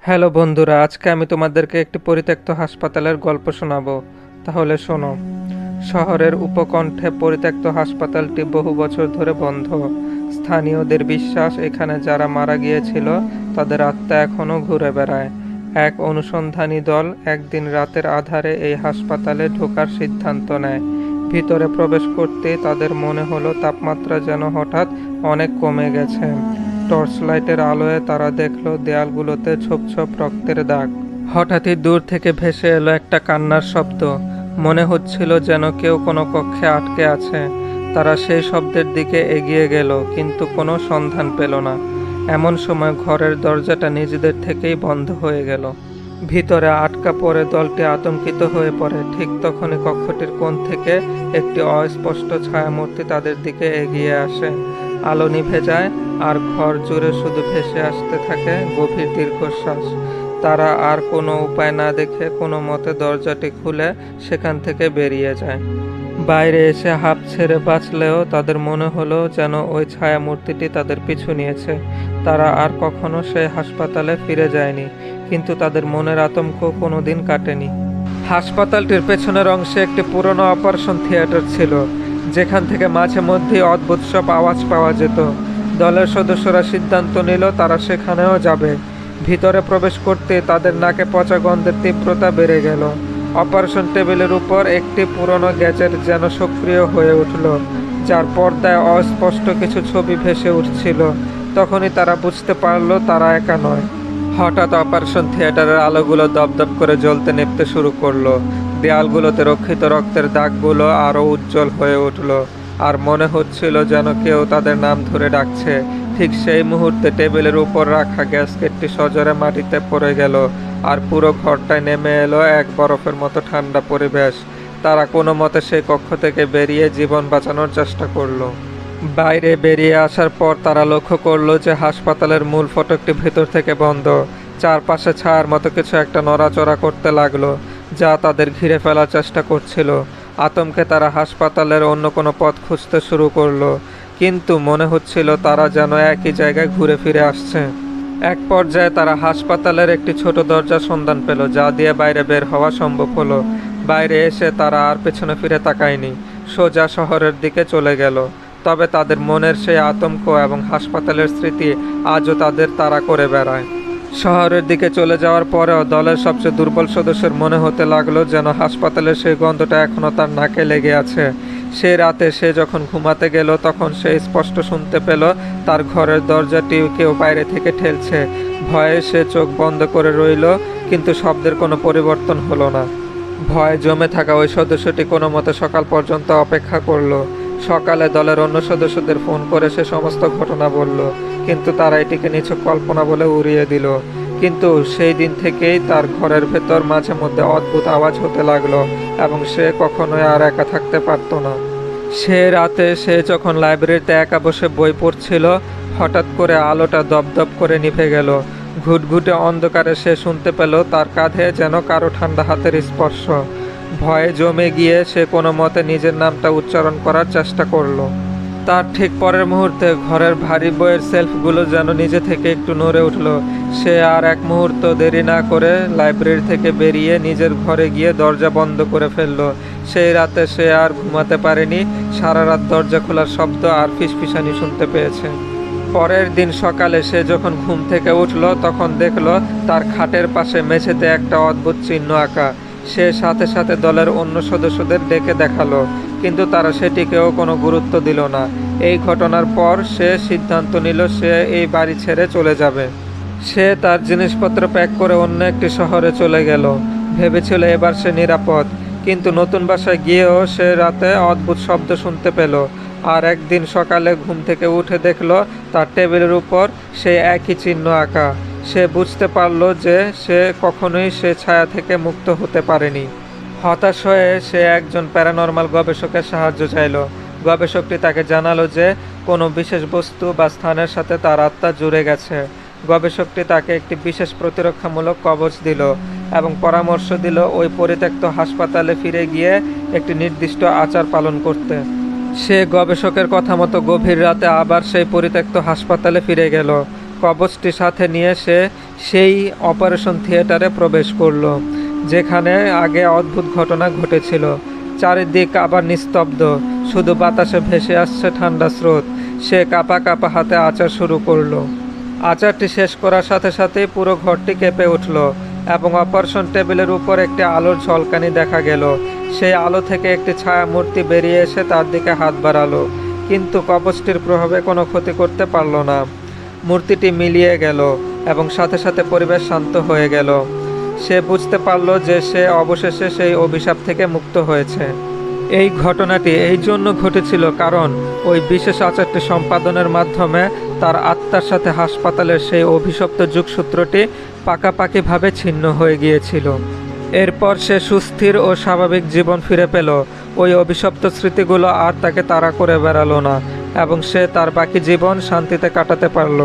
Hello বন্ধুরা, আজকে আমি তোমাদেরকে একটি পরিত্যক্ত হাসপাতালের গল্প শোনাবো। তাহলে শোনো। শহরের উপকণ্ঠে পরিত্যক্ত হাসপাতালটি বহু বছর ধরে বন্ধ। স্থানীয়দের বিশ্বাস এখানে যারা মারা গিয়েছিল তাদের আত্মা এখনও ঘুরে বেড়ায়। এক অনুসন্ধানী দল একদিন রাতের আধারে এই হাসপাতালে ঢোকার সিদ্ধান্ত নেয়। ভিতরে প্রবেশ করতেই তাদের মনে হলো তাপমাত্রা যেন হঠাৎ অনেক কমে গেছে। টর্চ লাইটের আলোয় তারা দেখল দেয়ালগুলোতে ছোপ ছোপ রক্তের দাগ। হঠাৎই দূর থেকে ভেসে এলো একটা কান্নার শব্দ। মনে হচ্ছিল যেন কেউ কোনো কক্ষে আটকে আছে। তারা সেই শব্দের দিকে এগিয়ে গেল, কিন্তু কোনো সন্ধান পেল না। এমন সময় ঘরের দরজাটা নিজেদের থেকেই বন্ধ হয়ে গেল। ভিতরে আটকা পড়ে দলটি আতঙ্কিত হয়ে পড়ে। ঠিক তখনই কক্ষটির কোণ থেকে একটি অস্পষ্ট ছায়ামূর্তি তাদের দিকে এগিয়ে আসে। আলো নিভে যায়, আর ঘর জুড়ে শুধু ভেসে আসতে থাকে গভীর দীর্ঘশ্বাস। তারা আর কোনো উপায় না দেখে কোনো মতে দরজাটি খুলে সেখান থেকে বেরিয়ে যায়। বাইরে এসে হাঁপ ছেড়ে বাঁচলেও তাদের মনে হলো যেন ওই ছায়ামূর্তিটি তাদের পিছু নিয়েছে। তারা আর কখনো সেই হাসপাতালে ফিরে যায়নি, কিন্তু তাদের মনের আতঙ্ক কোনোদিন কাটেনি। হাসপাতালটির পেছনের অংশে একটি পুরনো অপারেশন থিয়েটার ছিল, যেখান থেকে মাঝে মধ্যেই অদ্ভুত সব আওয়াজ পাওয়া যেত। দলের সদস্যরা সিদ্ধান্ত নিল তারা সেখানেও যাবে। ভিতরে প্রবেশ করতে তাদের নাকে পচা গন্ধের তীব্রতা বেড়ে গেল। অপারেশন টেবিলের উপর একটি পুরনো গ্যাজেট যেন সক্রিয় হয়ে উঠল, যার পর্দায় অস্পষ্ট কিছু ছবি ভেসে উঠছিল। তখনই তারা বুঝতে পারল তারা একা নয়। হঠাৎ অপারেশন থিয়েটারের আলোগুলো দপদপ করে জ্বলতে নিভতে শুরু করলো। দেয়ালগুলোতে রক্ষিত রক্তের দাগগুলো আরও উজ্জ্বল হয়ে উঠল, আর মনে হচ্ছিল যেন কেউ তাদের নাম ধরে ডাকছে। ঠিক সেই মুহূর্তে টেবিলের উপর রাখা গ্যাসকেটটি সজোরে মাটিতে পড়ে গেল, আর পুরো ঘরটায় নেমে এলো এক বরফের মতো ঠান্ডা পরিবেশ। তারা কোনো মতে সেই কক্ষ থেকে বেরিয়ে জীবন বাঁচানোর চেষ্টা করলো। বাইরে বেরিয়ে আসার পর তারা লক্ষ্য করলো যে হাসপাতালের মূল ফটকটি ভেতর থেকে বন্ধ। চারপাশে ছায়ার মতো কিছু একটা নড়াচড়া করতে লাগলো, যা তাদের ঘিরে ফেলার চেষ্টা করছিল। আতঙ্কে তারা হাসপাতালের অন্য কোনো পথ খুঁজতে শুরু করলো, কিন্তু মনে হচ্ছিল তারা যেন একই জায়গায় ঘুরে ফিরে আসছে। এক পর্যায়ে তারা হাসপাতালের একটি ছোট দরজার সন্ধান পেল, যা দিয়ে বাইরে বের হওয়া সম্ভব হলো। বাইরে এসে তারা আর পেছনে ফিরে তাকায়নি, সোজা শহরের দিকে চলে গেল। তবে তাদের মনের সেই আতঙ্ক এবং হাসপাতালের স্মৃতি আজও তাদের তাড়া করে বেড়ায়। শহরের দিকে চলে যাওয়ার পরেও দলের সবচেয়ে দুর্বল সদস্যের মনে হতে লাগলো যেন হাসপাতালের সেই গন্ধটা এখনও তার নাকে লেগে আছে। সেই রাতে সে যখন ঘুমাতে গেল, তখন সে স্পষ্ট শুনতে পেল তার ঘরের দরজাটি কেউ বাইরে থেকে ঠেলছে। ভয়ে সে চোখ বন্ধ করে রইল, কিন্তু শব্দের কোনো পরিবর্তন হলো না। ভয়ে জমে থাকা ওই সদস্যটি কোনো মতে সকাল পর্যন্ত অপেক্ষা করলো। সকালে দলের অন্য সদস্যদের ফোন করে সে সমস্ত ঘটনা বলল, কিন্তু তারা এটিকে নিছক কল্পনা বলে উড়িয়ে দিল। কিন্তু সেই দিন থেকেই তার ঘরের ভেতর মাঝে মধ্যে অদ্ভুত আওয়াজ হতে লাগলো, এবং সে কখনোই আর একা থাকতে পারত না। সে রাতে সে যখন লাইব্রেরিতে একা বসে বই পড়ছিল, হঠাৎ করে আলোটা দপদপ করে নিভে গেল। ঘুটঘুটে অন্ধকারে সে শুনতে পেল তার কাঁধে যেন কারো ঠান্ডা হাতের স্পর্শ। ভয়ে জমে গিয়ে সে কোনো মতে নিজের নামটা উচ্চারণ করার চেষ্টা করলো। তার ঠিক পরের মুহূর্তে ঘরের ভারী বইয়ের সেলফগুলো যেন নিজে থেকে একটু নড়ে উঠল। সে আর এক মুহূর্ত দেরি না করে লাইব্রেরি থেকে বেরিয়ে নিজের ঘরে গিয়ে দরজা বন্ধ করে ফেলল। সেই রাতে সে আর ঘুমাতে পারেনি। সারা রাত দরজা খোলার শব্দ আর ফিসফিসানি শুনতে পেয়েছে। পরের দিন সকালে সে যখন ঘুম থেকে উঠল, তখন দেখল তার খাটের পাশে মেঝেতে একটা অদ্ভুত চিহ্ন আঁকা। সে সাথে সাথে দলের অন্য সদস্যদের ডেকে দেখালো, কিন্তু তারা সেটিকেও কোনো গুরুত্ব দিল না। এই ঘটনার পর সে সিদ্ধান্ত নিল সে এই বাড়ি ছেড়ে চলে যাবে। সে তার জিনিসপত্র প্যাক করে অন্য একটি শহরে চলে গেল। ভেবেছিল এবার সে নিরাপদ, কিন্তু নতুন বাসায় গিয়েও সে রাতে অদ্ভুত শব্দ শুনতে পেল। আর একদিন সকালে ঘুম থেকে উঠে দেখল তার টেবিলের উপর সেই একই চিহ্ন আঁকা। সে বুঝতে পারল যে সে কখনোই সে ছায়া থেকে মুক্ত হতে পারেনি। হতাশ হয়ে সে একজন প্যারানর্মাল গবেষকের সাহায্য চাইল। গবেষকটি তাকে জানালো যে কোনো বিশেষ বস্তু বা স্থানের সাথে তার আত্মা জুড়ে গেছে। গবেষকটি তাকে একটি বিশেষ প্রতিরক্ষামূলক কবচ দিল এবং পরামর্শ দিল ওই পরিত্যক্ত হাসপাতালে ফিরে গিয়ে একটি নির্দিষ্ট আচার পালন করতে। সে গবেষকের কথা মতো গভীর রাতে আবার সেই পরিত্যক্ত হাসপাতালে ফিরে গেল। কবচটি সাথে নিয়ে সে সেই অপারেশন থিয়েটারে প্রবেশ করলো, যেখানে আগে অদ্ভুত ঘটনা ঘটেছিল। চারিদিক আবার নিস্তব্ধ, শুধু বাতাসে ভেসে আসছে ঠান্ডা স্রোত। সে কাঁপা কাঁপা হাতে আচার শুরু করলো। আচারটি শেষ করার সাথে সাথেই পুরো ঘরটি কেঁপে উঠল এবং অপারেশন টেবিলের উপর একটি আলোর ঝলকানি দেখা গেল। সেই আলো থেকে একটি ছায়া মূর্তি বেরিয়ে এসে তার দিকে হাত বাড়ালো, কিন্তু কবচটির প্রভাবে কোনো ক্ষতি করতে পারল না। মূর্তিটি মিলিয়ে গেল এবং সাথে সাথে পরিবেশ শান্ত হয়ে গেল। সে বুঝতে পারল যে সে অবশেষে সেই অভিশাপ থেকে মুক্ত হয়েছে। এই ঘটনাটি এই জন্য ঘটেছিল কারণ ওই বিশেষ আচারটি সম্পাদনের মাধ্যমে তার আত্মার সাথে হাসপাতালের সেই অভিশপ্ত যোগসূত্রটি পাকাপাকিভাবে ছিন্ন হয়ে গিয়েছিল। এরপর সে সুস্থির ও স্বাভাবিক জীবন ফিরে পেল। ওই অভিশপ্ত স্মৃতিগুলো আর তাকে তাড়া করে বেড়ালো না এবং সে তার বাকি জীবন শান্তিতে কাটাতে পারল।